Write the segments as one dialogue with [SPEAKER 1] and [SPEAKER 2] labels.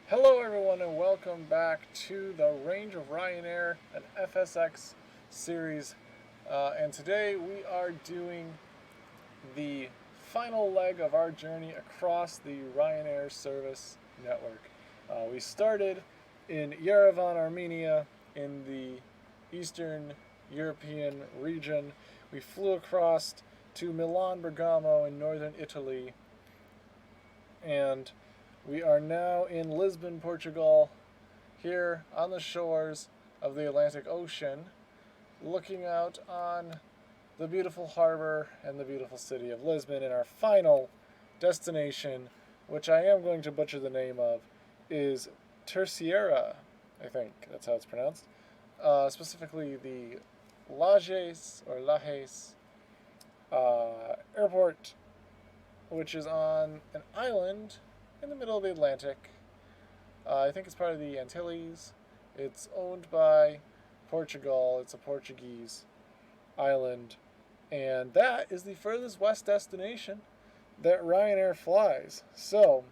[SPEAKER 1] Hello everyone and welcome back to the Range of Ryanair, an FSX series. And today we are doing the final leg of our journey across the Ryanair service network. We started in Yerevan, Armenia, in the Eastern European region. We flew across to Milan Bergamo in northern Italy, and we are now in Lisbon, Portugal, here on the shores of the Atlantic Ocean, looking out on the beautiful harbor and the beautiful city of Lisbon. And our final destination, which I am going to butcher the name of, is Terceira, I think that's how it's pronounced. Specifically the Lajes airport, which is on an island in the middle of the Atlantic. I think it's part of the Antilles. It's owned by Portugal. It's a Portuguese island. And that is the furthest west destination that Ryanair flies. So,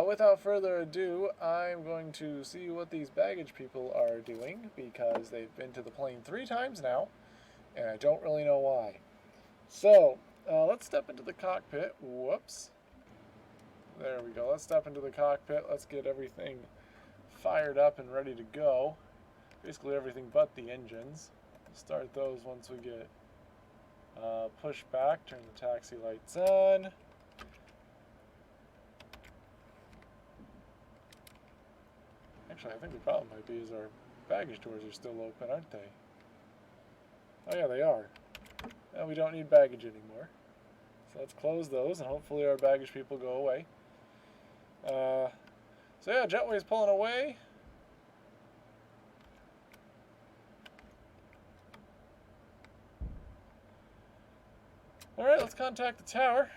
[SPEAKER 1] without further ado, I'm going to see what these baggage people are doing, because they've been to the plane 3 times now, and I don't really know why. So, let's step into the cockpit. Whoops. There we go. Let's step into the cockpit. Let's get everything fired up and ready to go. Basically everything but the engines. Start those once we get push back. Turn the taxi lights on. Actually, I think the problem might be is our baggage doors are still open, aren't they? Oh yeah, they are. And we don't need baggage anymore. So let's close those, and hopefully our baggage people go away. So yeah, jetway is pulling away. Alright, let's contact the tower.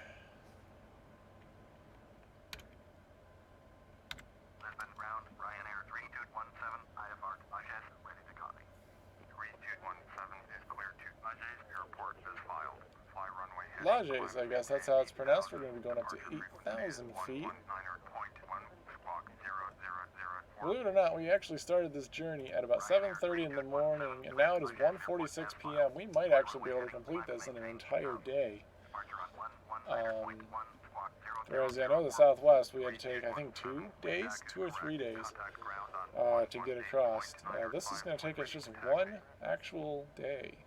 [SPEAKER 2] Lisbon ground, Ryanair 3217, IFR Lajes, ready to copy. 3217 is clear to Lajes, airport is filed. Fly runway heading.
[SPEAKER 1] Lajes, I guess that's how it's pronounced. We're going to be going up to 8,000 feet. Believe it or not, we actually started this journey at about 7:30 in the morning, and now it is 1:46 p.m. We might actually be able to complete this in an entire day. Whereas I know the Southwest, we had to take, I think, 2 days, 2 or 3 days to get across. This is going to take us just 1 actual day.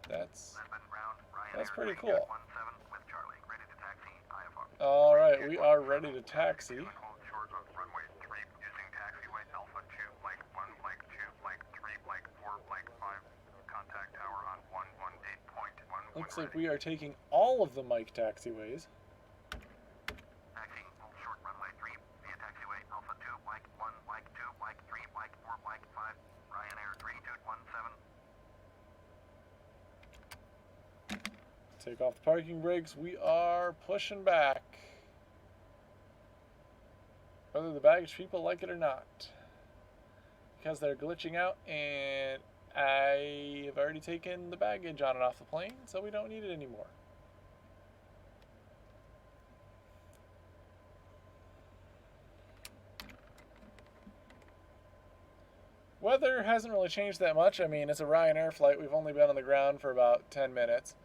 [SPEAKER 1] That's pretty cool. Alright, we are ready to taxi. Looks like we are taking all of the Mike taxiways.
[SPEAKER 2] Taxi, short runway 3, via taxiway Alpha 2, Mike 1, Mike 2, Mike 3, Mike 4, Mike 5, Ryanair 3217.
[SPEAKER 1] Take off the parking brakes. We are pushing back, whether the baggage people like it or not, because they're glitching out, and I have already taken the baggage on and off the plane, so we don't need it anymore. Weather hasn't really changed that much. I mean, it's a Ryanair flight. We've only been on the ground for about 10 minutes.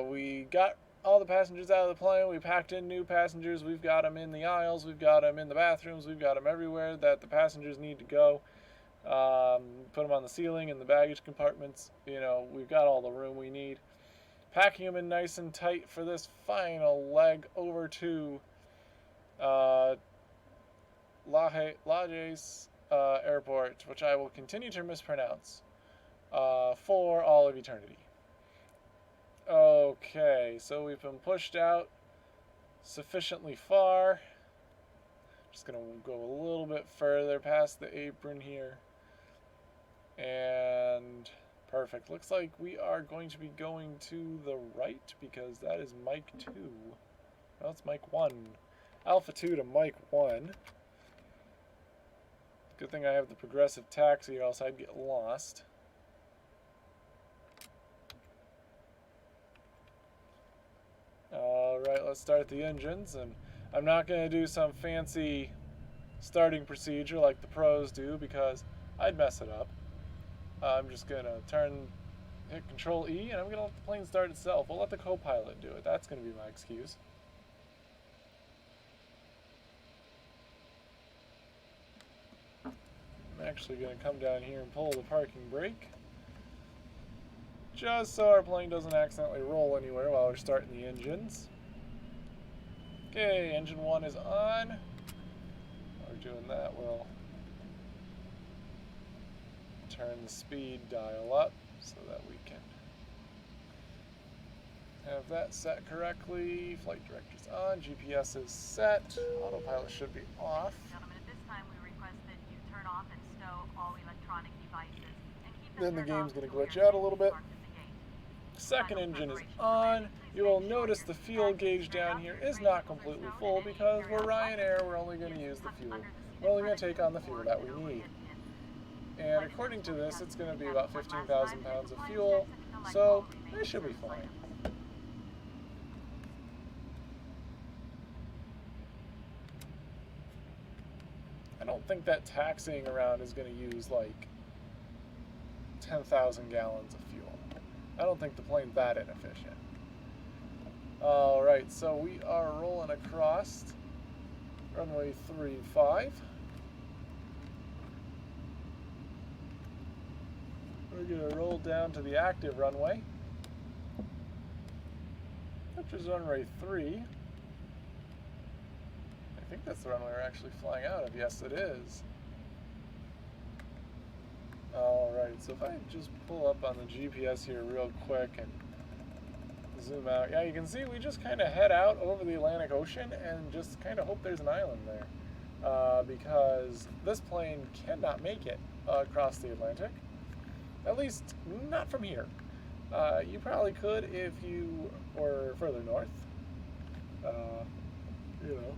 [SPEAKER 1] We got all the passengers out of the plane. We packed in new passengers. We've got them in the aisles. We've got them in the bathrooms. We've got them everywhere that the passengers need to go. Put them on the ceiling in the baggage compartments. You know, we've got all the room we need. Packing them in nice and tight for this final leg over to Lajes airport, which I will continue to mispronounce for all of eternity. Okay, so we've been pushed out sufficiently far. Just going to go a little bit further past the apron here. And perfect. Looks like we are going to be going to the right, because that is Mike 2. No, it's Mike 1. Alpha 2 to Mike 1. Good thing I have the progressive taxi, or else I'd get lost. Alright, let's start the engines, and I'm not going to do some fancy starting procedure like the pros do because I'd mess it up. I'm just going to hit Control E, and I'm going to let the plane start itself. We'll let the co-pilot do it. That's going to be my excuse. I'm actually going to come down here and pull the parking brake, just so our plane doesn't accidentally roll anywhere while we're starting the engines. Okay, engine 1 is on. While we're doing that, we'll turn the speed dial up so that we can have that set correctly. Flight director's on, GPS is set, autopilot should be off.
[SPEAKER 3] Gentlemen, at this time we request that you turn off and stow all electronic devices and keep
[SPEAKER 1] Then the
[SPEAKER 3] turned
[SPEAKER 1] game's
[SPEAKER 3] off
[SPEAKER 1] going to
[SPEAKER 3] until
[SPEAKER 1] glitch
[SPEAKER 3] we are
[SPEAKER 1] out a little bit.
[SPEAKER 3] marked at the gate.
[SPEAKER 1] Second engine is on. You will notice the fuel gauge down here is not completely full because we're Ryanair, we're only going to use the fuel. We're only going to take on the fuel that we need. And according to this, it's going to be about 15,000 pounds of fuel, so it should be fine. I don't think that taxiing around is going to use like 10,000 gallons of fuel. I don't think the plane's that inefficient. Alright, so we are rolling across runway 35. We're going to roll down to the active runway, which is runway 3. I think that's the runway we're actually flying out of. Yes, it is. Alright, so if I just pull up on the GPS here real quick and zoom out. Yeah, you can see we just kind of head out over the Atlantic Ocean and just kind of hope there's an island there. Because this plane cannot make it across the Atlantic. At least, not from here. You probably could if you were further north. You know,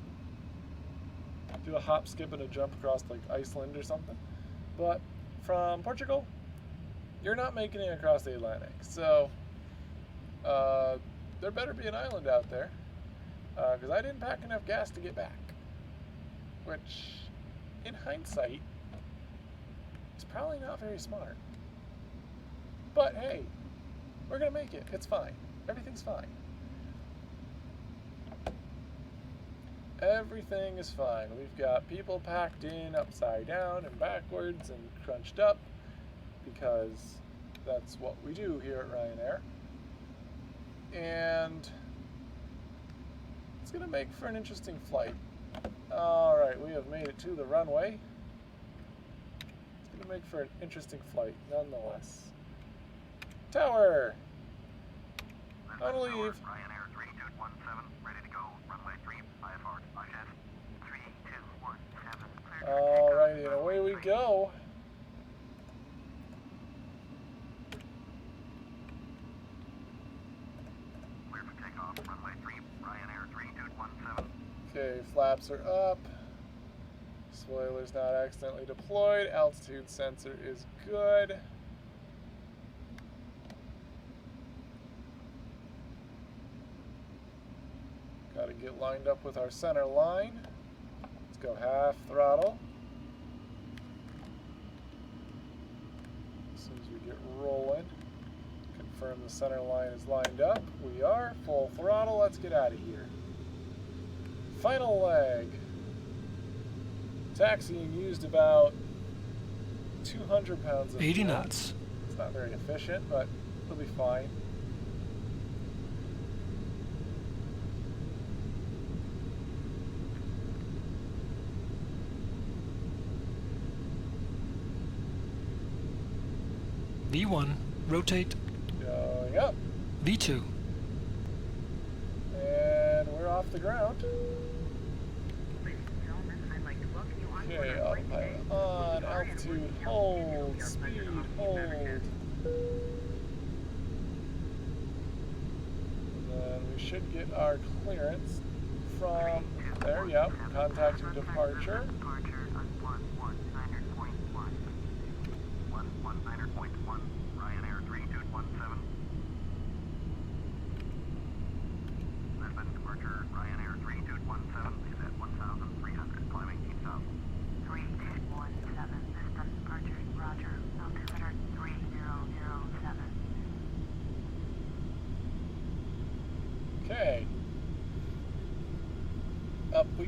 [SPEAKER 1] do a hop, skip, and a jump across like Iceland or something. But from Portugal, you're not making it across the Atlantic. So, there better be an island out there. Because I didn't pack enough gas to get back. Which, in hindsight, is probably not very smart. But hey, we're going to make it. It's fine. Everything's fine. Everything is fine. We've got people packed in upside down and backwards and crunched up because that's what we do here at Ryanair. And it's going to make for an interesting flight. Alright, we have made it to the runway. It's going to make for an interesting flight nonetheless. Tower! On leave.
[SPEAKER 2] Ryanair 3217, ready to go. Runway 3, IFR, Lajes. 3217, clear.
[SPEAKER 1] Alrighty, and away we go.
[SPEAKER 2] Clear for takeoff. Runway 3, Ryanair 3217.
[SPEAKER 1] Okay, flaps are up. Spoiler's not accidentally deployed. Altitude sensor is good. Got to get lined up with our center line. Let's go half throttle. As soon as we get rolling, confirm the center line is lined up. We are. Full throttle. Let's get out of here. Final leg. Taxiing used about 200 pounds of
[SPEAKER 4] 80
[SPEAKER 1] fuel.
[SPEAKER 4] knots.
[SPEAKER 1] It's not very efficient, but it'll be fine.
[SPEAKER 4] V1, rotate.
[SPEAKER 1] Going up.
[SPEAKER 4] V2,
[SPEAKER 1] And we're off the ground.
[SPEAKER 3] Ladies and gentlemen, I'd like to welcome you on board
[SPEAKER 1] Okay,
[SPEAKER 3] our flight today.
[SPEAKER 1] autopilot on, altitude, hold, speed, hold. And then we should get our clearance from there, yep, contacting departure.
[SPEAKER 2] Departure on 119.1. 119.1, Ryanair 3217. Lisbon departure, Ryanair 3217.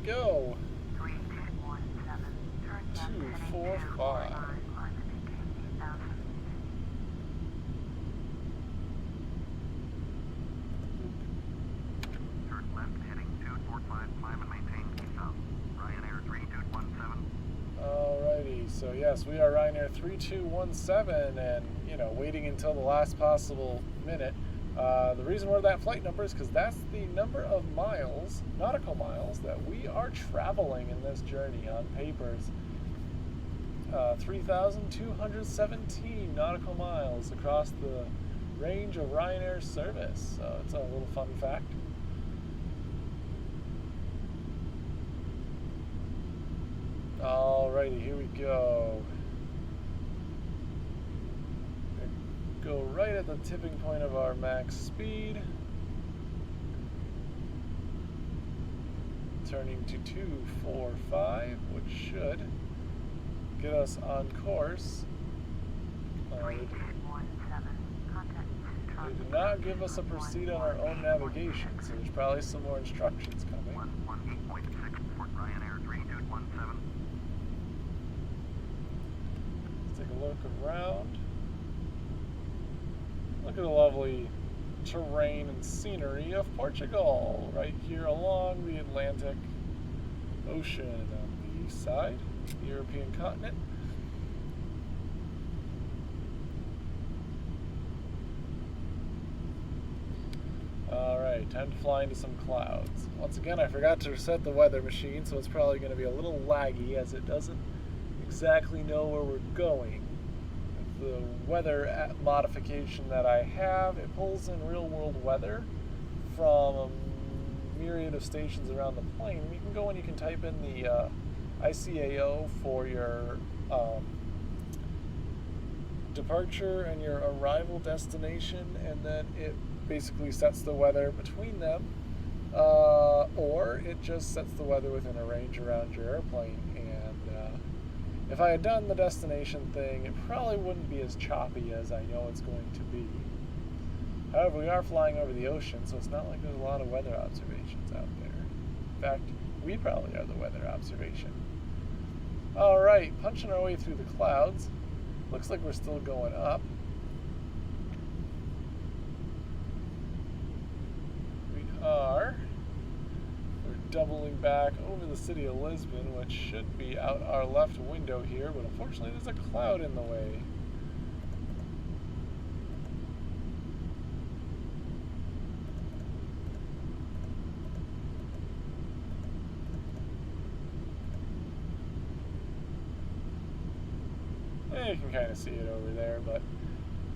[SPEAKER 1] go.
[SPEAKER 2] 3217, turn left heading
[SPEAKER 1] 245.
[SPEAKER 2] 245, climb and maintain 8,000. Turn left heading 245, climb and maintain 8,000. Ryanair 3217.
[SPEAKER 1] Alrighty, so yes, we are Ryanair 3217, and you know, waiting until the last possible minute. The reason we're that flight number is because that's the number of miles, nautical miles, that we are traveling in this journey on papers. 3,217 nautical miles across the range of Ryanair service. So it's a little fun fact. Alrighty, here we go. Go right at the tipping point of our max speed. Turning to 245, which should get us on course. They
[SPEAKER 2] 3217, contact
[SPEAKER 1] did not give us a proceed on our own navigation, so there's probably some more instructions coming.
[SPEAKER 2] 118.6 for Ryanair 3217.
[SPEAKER 1] Let's take a look around. Look at the lovely terrain and scenery of Portugal, right here along the Atlantic Ocean on the east side, the European continent. Alright, time to fly into some clouds. Once again, I forgot to reset the weather machine, so it's probably going to be a little laggy as it doesn't exactly know where we're going. The weather modification that I have, it pulls in real world weather from a myriad of stations around the plane. And you can go and you can type in the ICAO for your departure and your arrival destination, and then it basically sets the weather between them, or it just sets the weather within a range around your airplane. If I had done the destination thing, it probably wouldn't be as choppy as I know it's going to be. However, we are flying over the ocean, so it's not like there's a lot of weather observations out there. In fact, we probably are the weather observation. Alright, punching our way through the clouds. Looks like we're still going up. We are. Doubling back over the city of Lisbon, which should be out our left window here, but unfortunately there's a cloud in the way. And you can kind of see it over there, but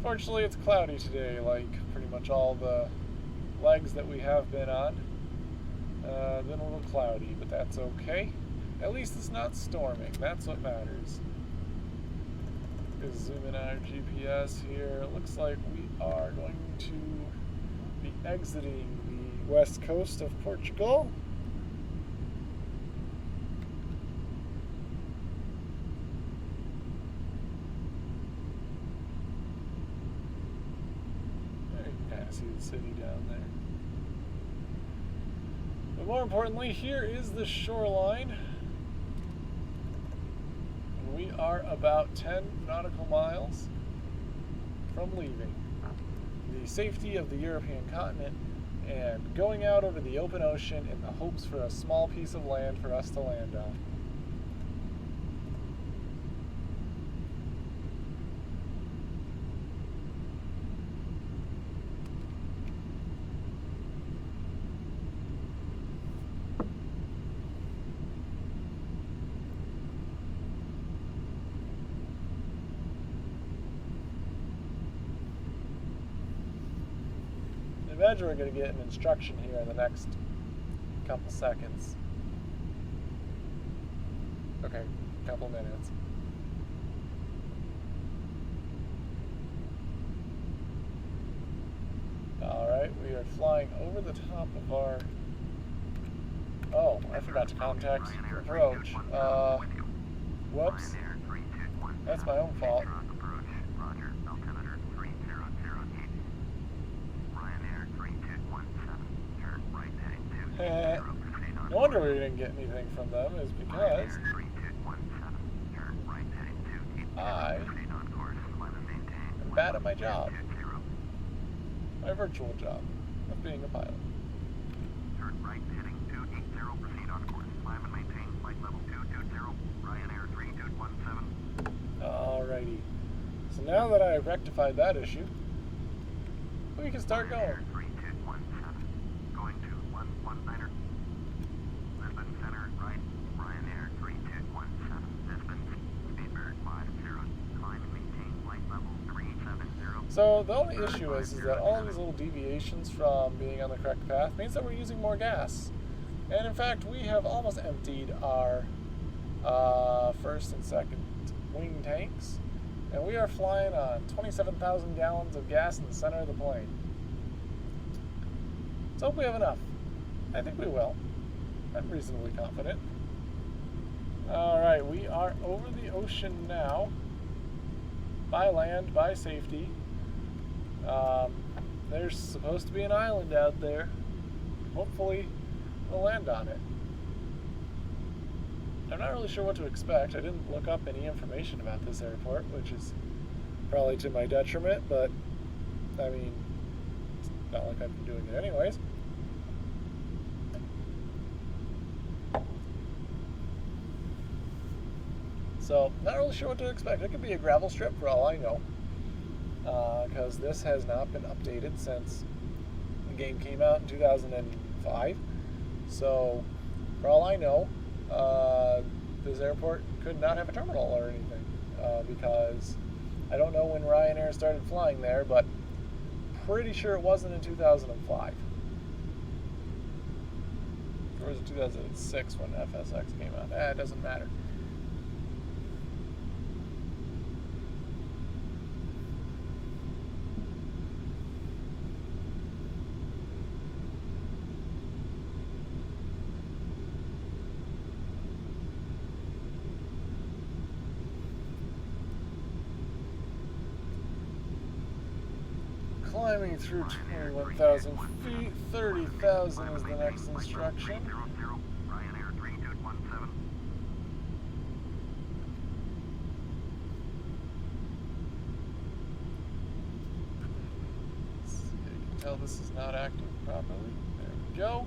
[SPEAKER 1] fortunately it's cloudy today, like pretty much all the legs that we have been on. Been a little cloudy, but that's okay. At least it's not storming. That's what matters. Let's zoom in on our GPS here. It looks like we are going to be exiting the west coast of Portugal. There you can kind of see the city down there. But more importantly, here is the shoreline. And we are about 10 nautical miles from leaving the safety of the European continent and going out over the open ocean in the hopes for a small piece of land for us to land on. I imagine we're going to get an instruction here in the next couple seconds. Okay, couple minutes. Alright, we are flying over the top of our... Oh, I forgot to contact approach. Whoops. That's my own fault. wonder we didn't get anything from them is because I am bad at my job. My virtual job of being a pilot.
[SPEAKER 2] Turn right heading 280, proceed on course. Climb and maintain flight level 220, Ryanair 3217.
[SPEAKER 1] Alrighty. So now that I have rectified that issue, we can start going.
[SPEAKER 2] Ryanair 3217. Going to 119er. Lisbon Center right. Ryanair 3217. Lisbon. Speedbird 50. Climb and maintain flight level 370.
[SPEAKER 1] So the only issue is that all of these little deviations from being on the correct path means that we're using more gas. And in fact, we have almost emptied our first and second wing tanks. And we are flying on 27,000 gallons of gas in the center of the plane. Let's hope we have enough. I think we will. I'm reasonably confident. Alright, we are over the ocean now. By land, by safety. There's supposed to be an island out there. Hopefully, we'll land on it. I'm not really sure what to expect. I didn't look up any information about this airport, which is probably to my detriment, but I mean, it's not like I've been doing it anyways. So, not really sure what to expect. It could be a gravel strip for all I know, because this has not been updated since the game came out in 2005. So, for all I know, this airport could not have a terminal or anything, because I don't know when Ryanair started flying there, but pretty sure it wasn't in 2005. Or was it 2006 when FSX came out? It doesn't matter. Climbing through 21,000 feet, 30,000 is the next instruction.
[SPEAKER 2] Ryanair 3217.
[SPEAKER 1] You can tell this is not acting properly. There we go.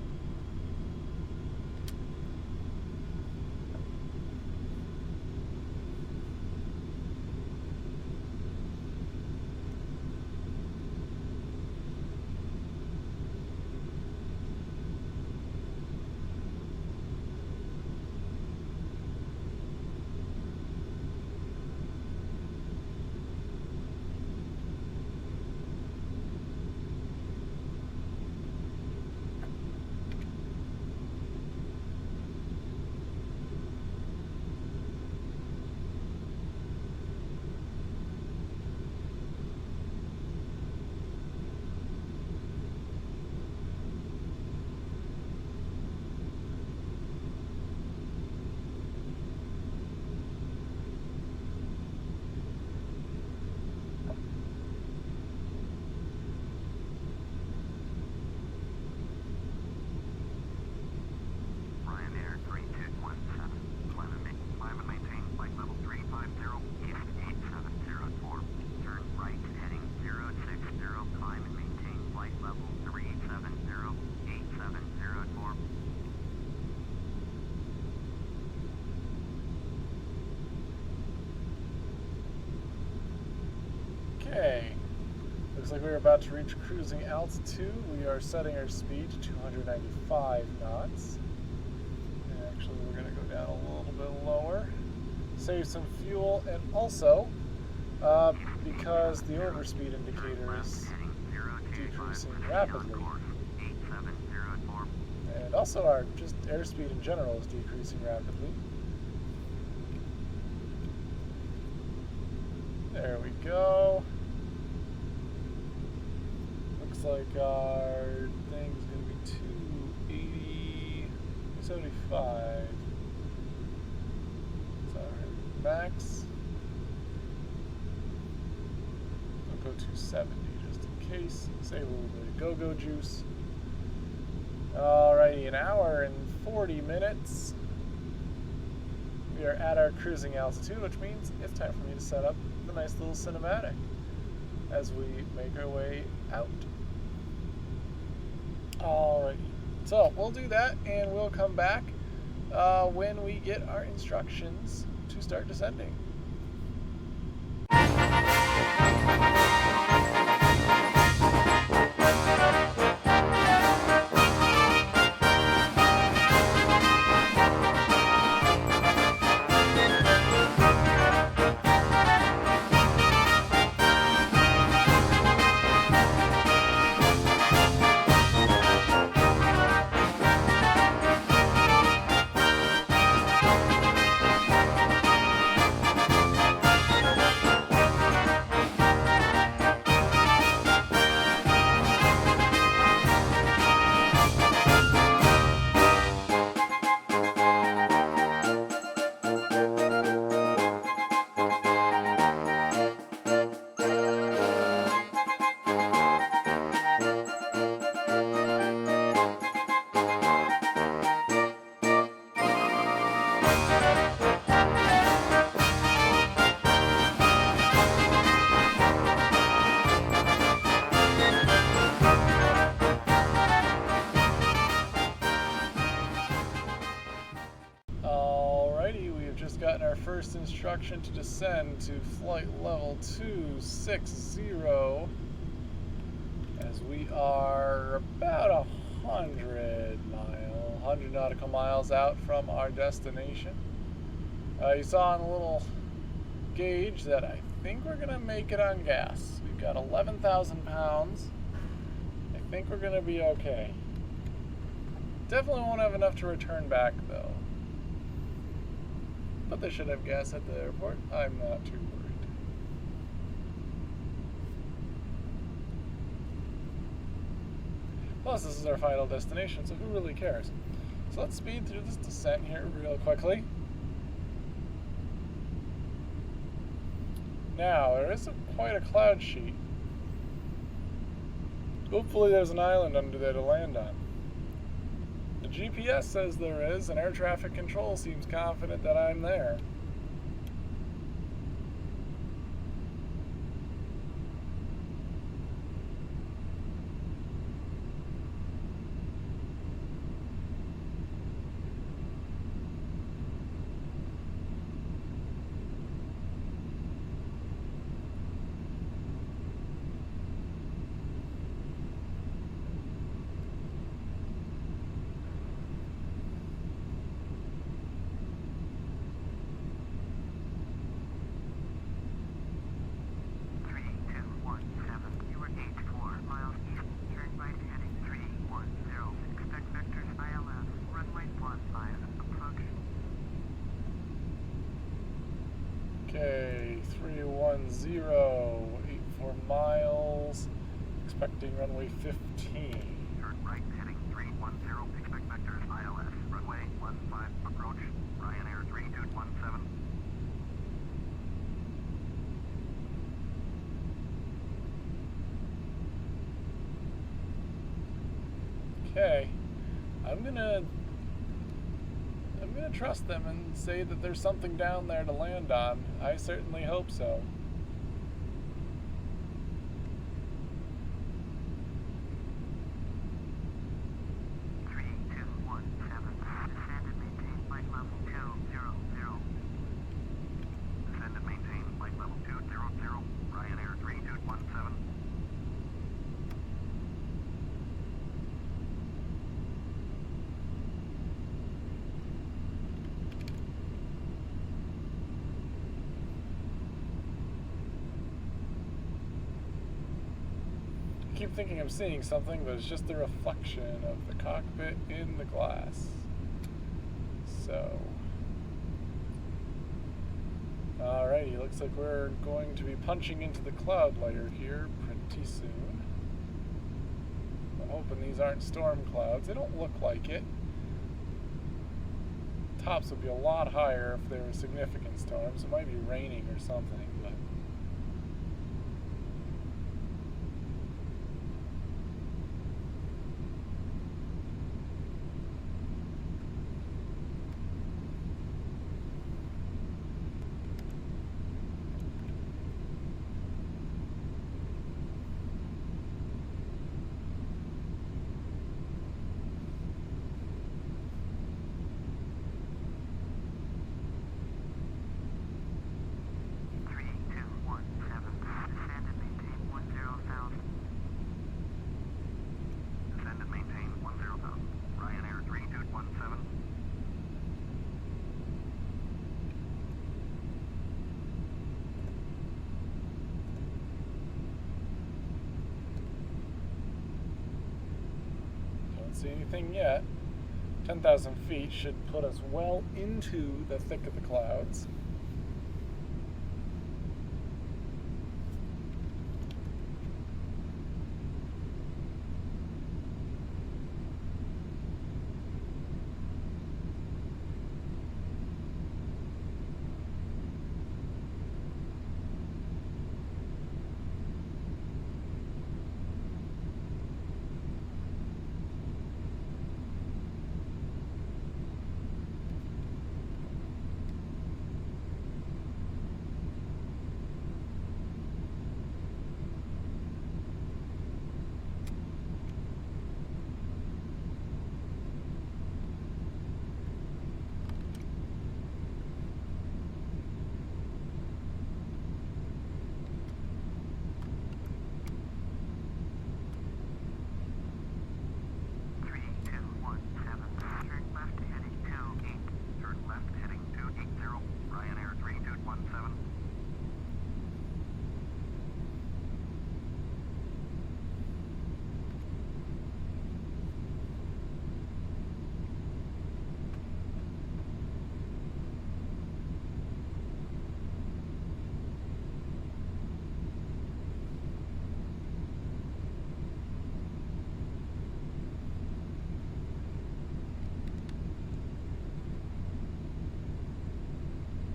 [SPEAKER 1] Okay, looks like we're about to reach cruising altitude. We are setting our speed to 295 knots. And actually, we're going to go down a little bit lower, save some fuel, and also, because the overspeed indicator is decreasing rapidly, and also our just airspeed in general is decreasing rapidly. There we go. Looks like our thing's going to be 280, 275. That's our max. We'll go 270 just in case. Save a little bit of go-go juice. Alrighty, an hour and 40 minutes. We are at our cruising altitude, which means it's time for me to set up the nice little cinematic as we make our way out. Alrighty, so we'll do that and we'll come back when we get our instructions to start descending. Gotten our first instruction to descend to flight level 260 as we are about 100 nautical miles out from our destination. You saw on the little gauge that I think we're gonna make it on gas. We've got 11,000 pounds. I think we're gonna be okay. Definitely won't have enough to return back though. But they should have gas at the airport. I'm not too worried. Plus, this is our final destination, so who really cares? So let's speed through this descent here real quickly. Now, there is quite a cloud sheet. Hopefully there's an island under there to land on. The GPS says there is, and air traffic control seems confident that I'm there. Okay, 310, 84 miles, expecting runway 15.
[SPEAKER 2] Turn right heading 310, expect vectors ILS, runway 15, approach, Ryanair 3217.
[SPEAKER 1] Okay, I'm gonna trust them and say that there's something down there to land on. I certainly hope so. I keep thinking I'm seeing something, but it's just the reflection of the cockpit in the glass. So, alrighty, looks like we're going to be punching into the cloud layer here pretty soon. I'm hoping these aren't storm clouds. They don't look like it. Tops would be a lot higher if they were significant storms. It might be raining or something, but anything yet. 10,000 feet should put us well into the thick of the clouds.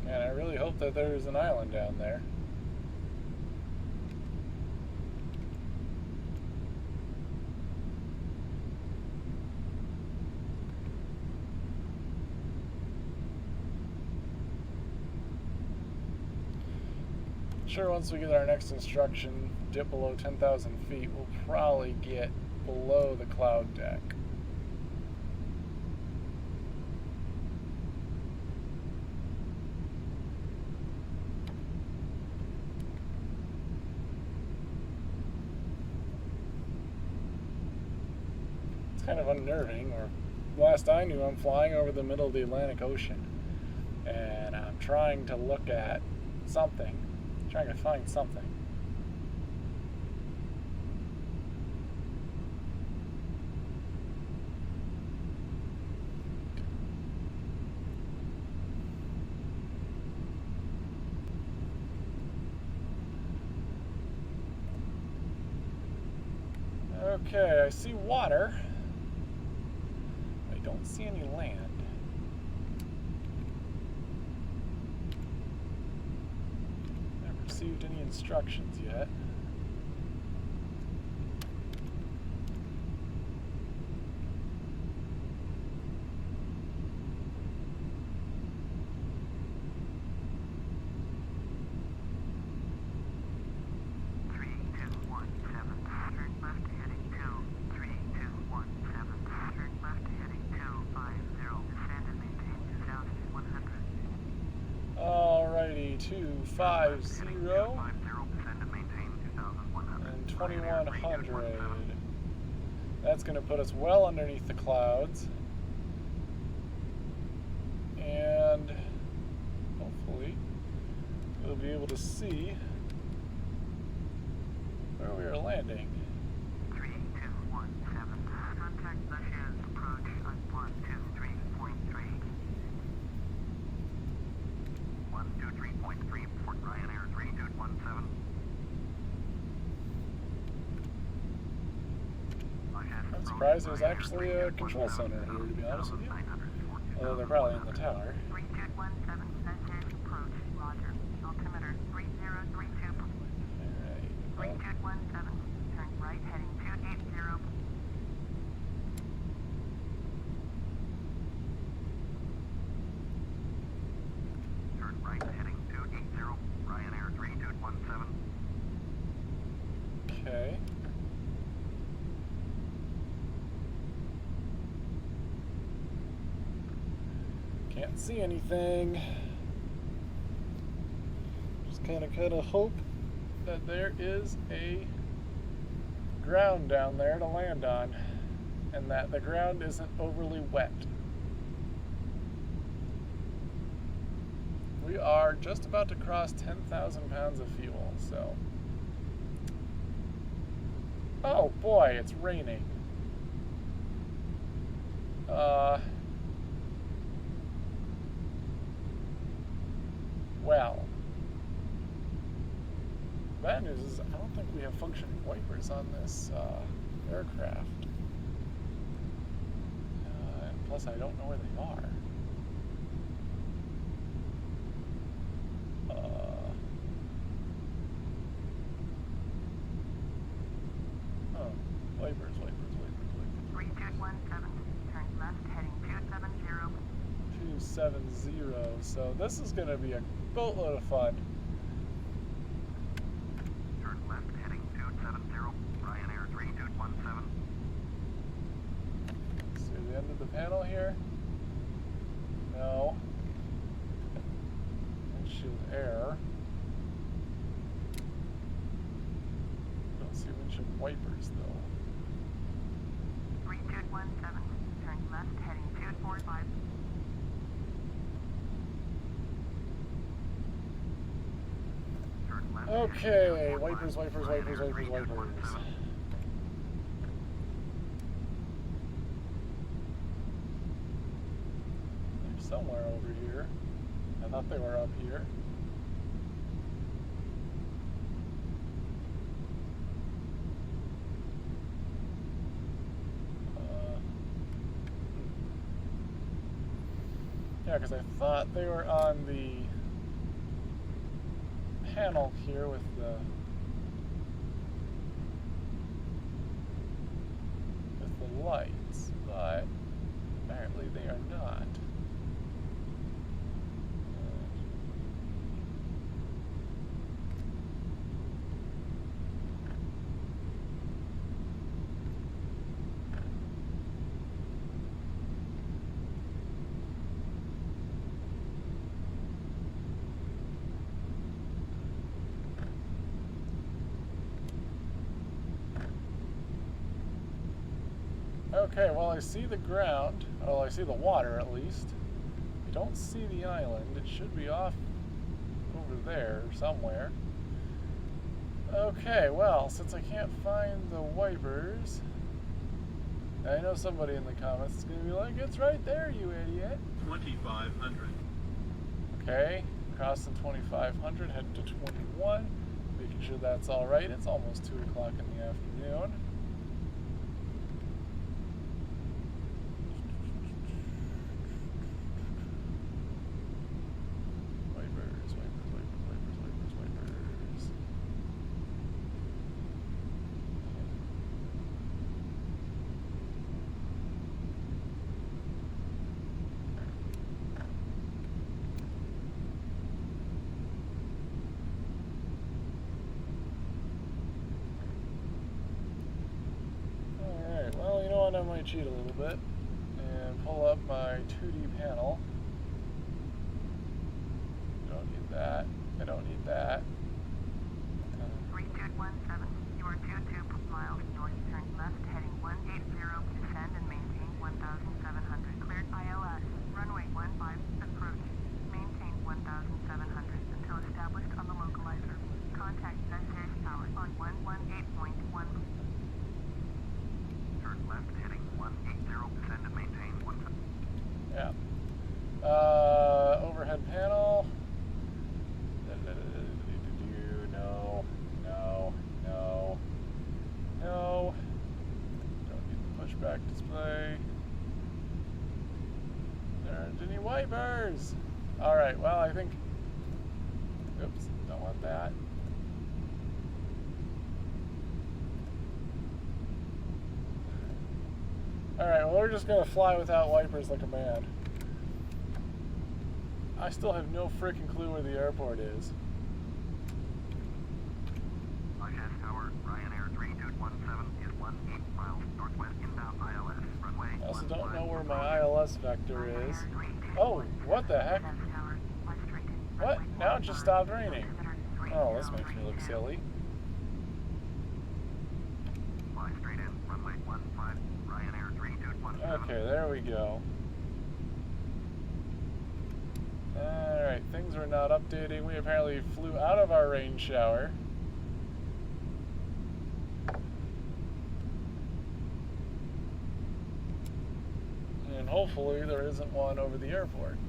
[SPEAKER 1] And I really hope that there's an island down there. Sure, once we get our next instruction, dip below 10,000 feet, we'll probably get below the cloud deck. Kind of unnerving, or last I knew I'm flying over the middle of the Atlantic Ocean and I'm trying to look at something, trying to find something. Okay, I see water. Don't see any land. Never received any instructions yet. Alrighty, 250 and 2100. That's going to put us well underneath the clouds. And hopefully we'll be able to see where we are landing.
[SPEAKER 2] 3217. Contact Lajes. Approach on 123.3. 123.3. Port Ryanair 3217.
[SPEAKER 1] I'm surprised there's actually a control center here, to be honest with you. Although they're probably in the tower.
[SPEAKER 2] 3217. Lajes. Approach. Roger. Altimeter 3032.
[SPEAKER 1] Alright.
[SPEAKER 2] 3217. Turn right heading 280. Turn right heading 280. Ryanair 3217.
[SPEAKER 1] Okay. Can't see anything. Just kind of hope that there is a ground down there to land on, and that the ground isn't overly wet. We are just about to cross 10,000 pounds of fuel, so. Oh boy, it's raining. Well, bad news is I don't think we have functioning wipers on this aircraft. And plus, I don't know where they are. Wipers.
[SPEAKER 2] 3217, turn left heading 270.
[SPEAKER 1] 270, so this is going to be a boatload of fun.
[SPEAKER 2] Turn left heading 270, Ryanair 3217.
[SPEAKER 1] See the end of the panel here? No. Windshield air. Don't see windshield wipers though.
[SPEAKER 2] 3217, turn left heading 245. Turn left
[SPEAKER 1] Okay,
[SPEAKER 2] heading
[SPEAKER 1] wipers.
[SPEAKER 2] 245,
[SPEAKER 1] They're somewhere over here. I thought they were up here. Yeah, because I thought they were on the panel here with the lights, but apparently they are not. Okay, well I see the ground, well I see the water at least. I don't see the island, it should be off over there somewhere. Okay, well since I can't find the wipers, I know somebody in the comments is going to be like, it's right there you idiot.
[SPEAKER 5] 2500.
[SPEAKER 1] Okay, crossing 2500, heading to 21, making sure that's alright. It's almost 2 o'clock in the afternoon. I might cheat a little bit and pull up my 2D panel. Don't need that. I don't need that.
[SPEAKER 2] 3217, you are 22 miles north, turn left heading 180, descend and maintain 1,700, cleared ILS, runway 15, approach, maintain 1,700 until established on the localizer. Contact SH Tower on 118.1. Turn left heading 180, descend and maintain 1,000.
[SPEAKER 1] Yeah. Overhead panel. No. Don't need the pushback display. There aren't any wipers. Alright, well, I think... Oops, don't want that. Alright, well, we're just going to fly without wipers like a man. I still have no freaking clue where the airport is.
[SPEAKER 2] Lajes Tower, Ryanair 3217 is 18 miles northwest inbound ILS, runway.
[SPEAKER 1] I also don't know where my ILS vector is. Oh, what the heck? What? Now it just stopped raining. Oh, this makes me look silly.
[SPEAKER 2] Fly straight in, runway 15, Ryanair 3217.
[SPEAKER 1] Okay, there we go. Alright, things are not updating. We apparently flew out of our rain shower. And And hopefully there isn't one over the airport.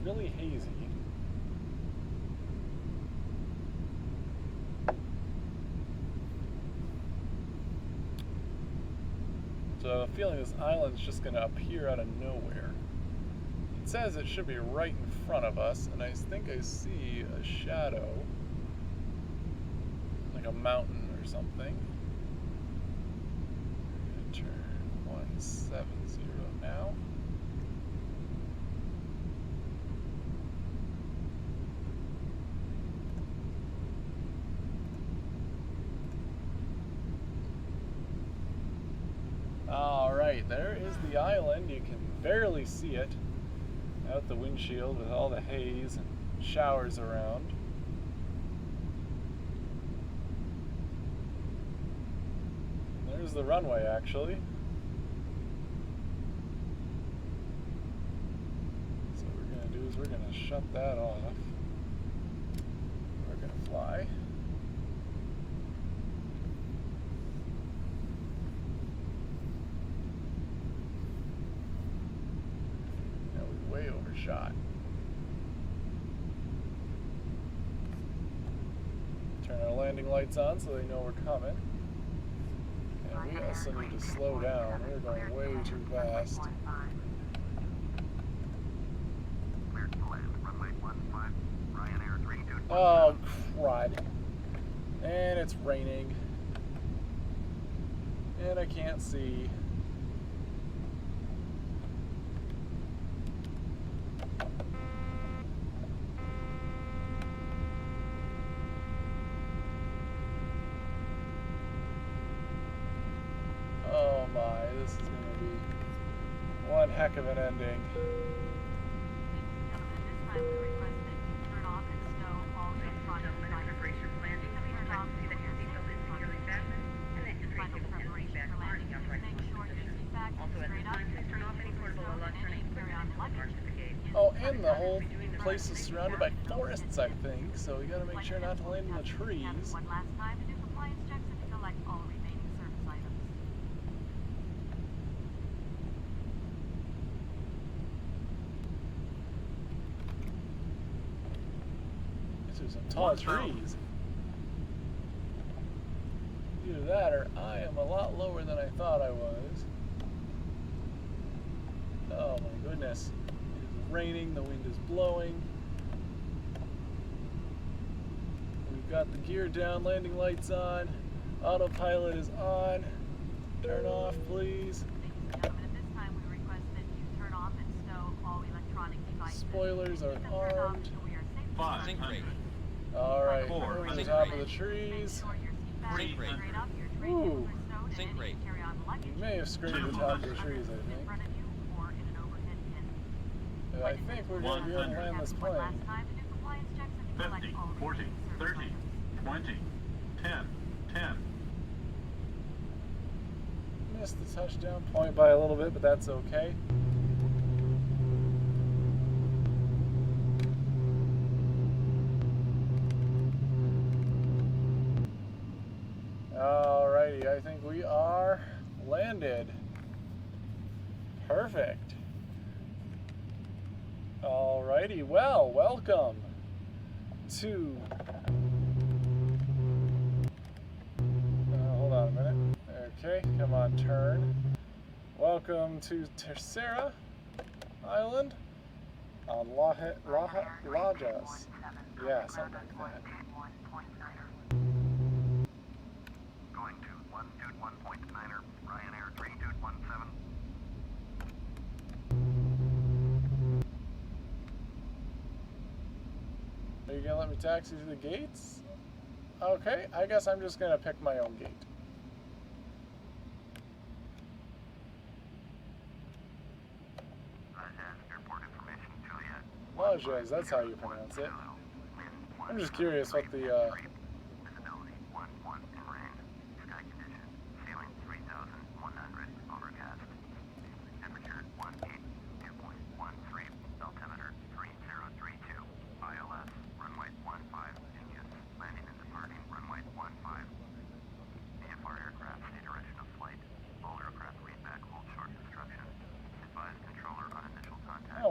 [SPEAKER 1] Really hazy. So I have a feeling this island's just going to appear out of nowhere. It says it should be right in front of us, and I think I see a shadow, like a mountain or something. I'm going to turn 170 now. Alright, there is the island. You can barely see it out the windshield with all the haze and showers around. There's the runway, actually. So what we're going to do is we're going to shut that off. We're going to fly. Way overshot. Turn our landing lights on so they know we're coming. And we also need to slow down. We're going way too fast. Oh, crud. And it's raining. And I can't see. This is going to be one heck of an ending. Oh, and the whole place is surrounded by forests, I think, so we got to make sure not to land in the trees. Some tall trees. Either that or I am a lot lower than I thought I was. Oh my goodness. It is raining, the wind is blowing. We've got the gear down, landing lights on, autopilot is on. Turn off, please. Spoilers are armed.
[SPEAKER 5] 500.
[SPEAKER 1] Alright, over to the top of the trees.
[SPEAKER 5] Sink rate.
[SPEAKER 1] Ooh.
[SPEAKER 5] Sink rate.
[SPEAKER 1] You may have scraped the top of the trees, I think. But I think we're going to be able to land this plane.
[SPEAKER 6] 50, 40, 30, 20, 10, 10.
[SPEAKER 1] Missed the touchdown point by a little bit, but that's okay. Alrighty, I think we are landed. Perfect. Alrighty, well, welcome to... hold on a minute. Okay, come on, turn. Welcome to Terceira Island on Lajes. Yeah, something like that.
[SPEAKER 2] Going to 121.9er, Ryanair 3217.
[SPEAKER 1] Are you gonna let me taxi through the gates? Okay, I guess I'm just gonna pick my own gate.
[SPEAKER 2] Airport information, Juliet.
[SPEAKER 1] Lajes, that's how you pronounce it. I'm just curious what the
[SPEAKER 2] Visibility 11.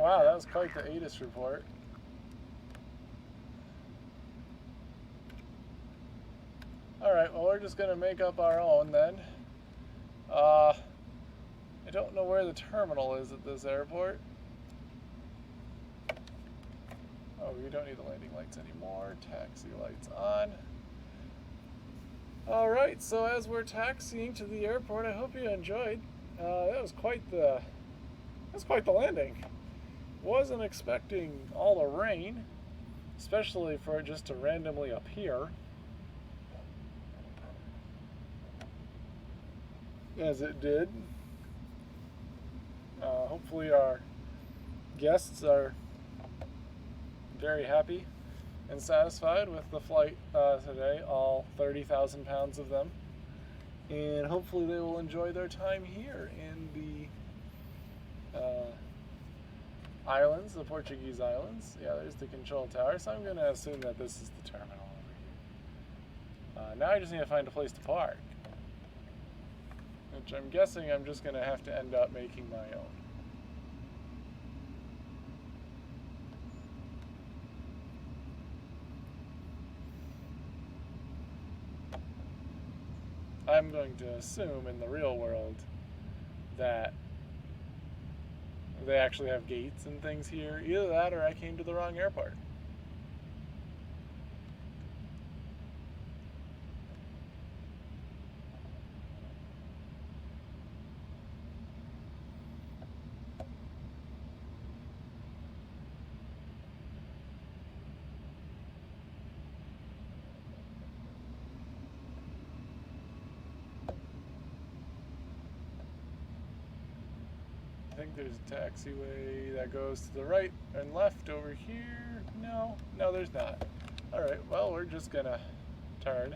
[SPEAKER 1] Wow, that was quite the ATIS report. Alright, well, we're just going to make up our own then. I don't know where the terminal is at this airport. Oh, we don't need the landing lights anymore. Taxi lights on. Alright, so as we're taxiing to the airport, I hope you enjoyed. That was quite the landing. Wasn't expecting all the rain, especially for it just to randomly appear, as it did. Hopefully our guests are very happy and satisfied with the flight today, all 30,000 pounds of them. And hopefully they will enjoy their time here in the islands, the Portuguese Islands. Yeah, there's the control tower, so I'm going to assume that this is the terminal over here. Now I just need to find a place to park, which I'm guessing I'm just going to have to end up making my own. I'm going to assume in the real world that they actually have gates and things here. Either that or I came to the wrong airport. I think there's a taxiway that goes to the right and left over here. No, there's not. Alright, well, we're just gonna turn. And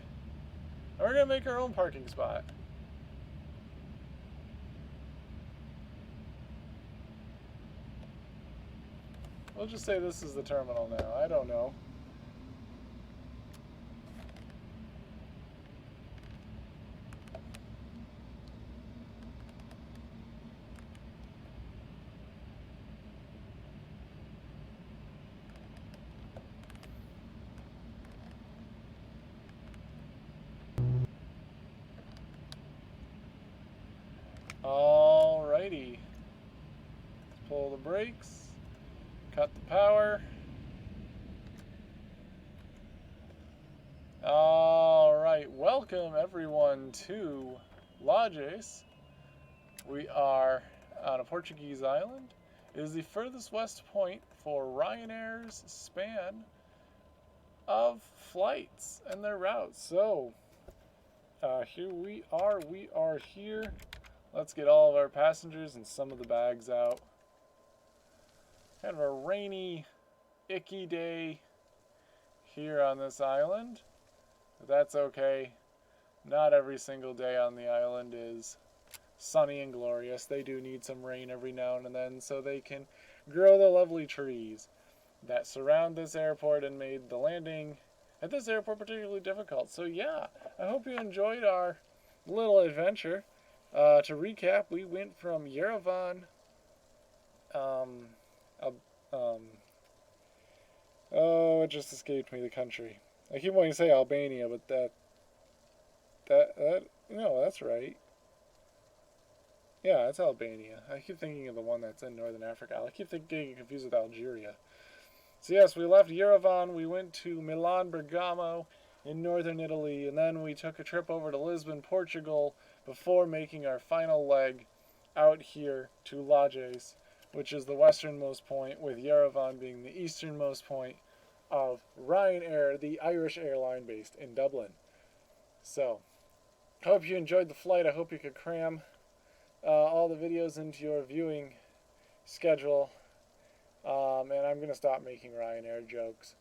[SPEAKER 1] we're gonna make our own parking spot. We'll just say this is the terminal now. I don't know. Alrighty. Let's pull the brakes, cut the power. Alright, welcome everyone to Lajes. We are on a Portuguese island. It is the furthest west point for Ryanair's span of flights and their routes. So, here we are here. Let's get all of our passengers and some of the bags out. Kind of a rainy, icky day here on this island. But that's okay. Not every single day on the island is sunny and glorious. They do need some rain every now and then so they can grow the lovely trees that surround this airport and made the landing at this airport particularly difficult. So yeah, I hope you enjoyed our little adventure. To recap, we went from Yerevan, it just escaped me, the country. I keep wanting to say Albania, but no, that's right. Yeah, it's Albania. I keep thinking of the one that's in Northern Africa. I keep getting confused with Algeria. So yes, we left Yerevan, we went to Milan Bergamo in northern Italy, and then we took a trip over to Lisbon, Portugal, before making our final leg out here to Lajes, which is the westernmost point, with Yerevan being the easternmost point of Ryanair, the Irish airline based in Dublin. So, I hope you enjoyed the flight. I hope you could cram all the videos into your viewing schedule. And I'm going to stop making Ryanair jokes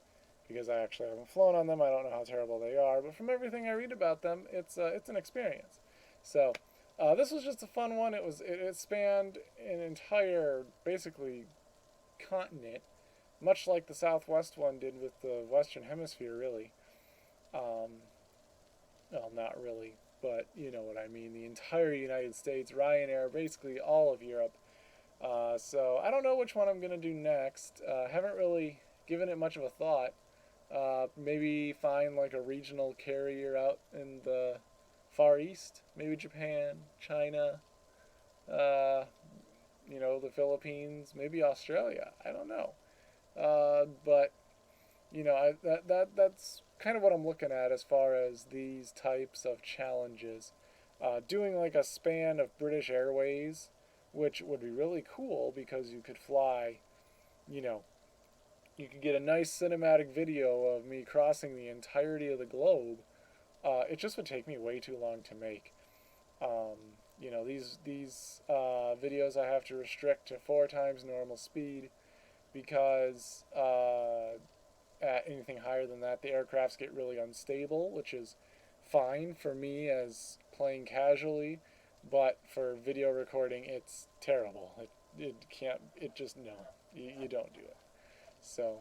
[SPEAKER 1] because I actually haven't flown on them. I don't know how terrible they are, but from everything I read about them, it's an experience. So, this was just a fun one. It spanned an entire, basically, continent, much like the Southwest one did with the Western Hemisphere, really. Well, not really, but you know what I mean. The entire United States, Ryanair, basically all of Europe, So I don't know which one I'm going to do next. Haven't really given it much of a thought. Maybe find like a regional carrier out in the Far East. Maybe Japan, China, the Philippines, maybe Australia. I don't know. But that's kind of what I'm looking at as far as these types of challenges. Doing like a span of British Airways, which would be really cool because you could fly, you could get a nice cinematic video of me crossing the entirety of the globe. It just would take me way too long to make. These videos I have to restrict to 4 times normal speed because at anything higher than that, the aircrafts get really unstable, which is fine for me as playing casually, but for video recording, it's terrible. It can't, it just, no, you don't do it. So,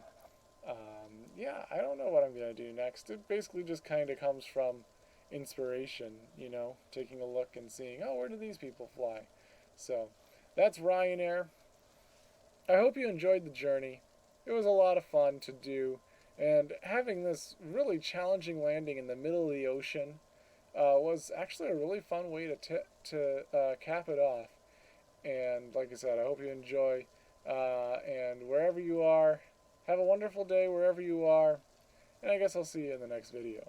[SPEAKER 1] yeah, I don't know what I'm going to do next. It basically just kind of comes from inspiration, taking a look and seeing, oh, where do these people fly? So, that's Ryanair. I hope you enjoyed the journey. It was a lot of fun to do, and having this really challenging landing in the middle of the ocean was actually a really fun way to cap it off. And like I said, I hope you enjoy. And wherever you are, have a wonderful day wherever you are. And I guess I'll see you in the next video.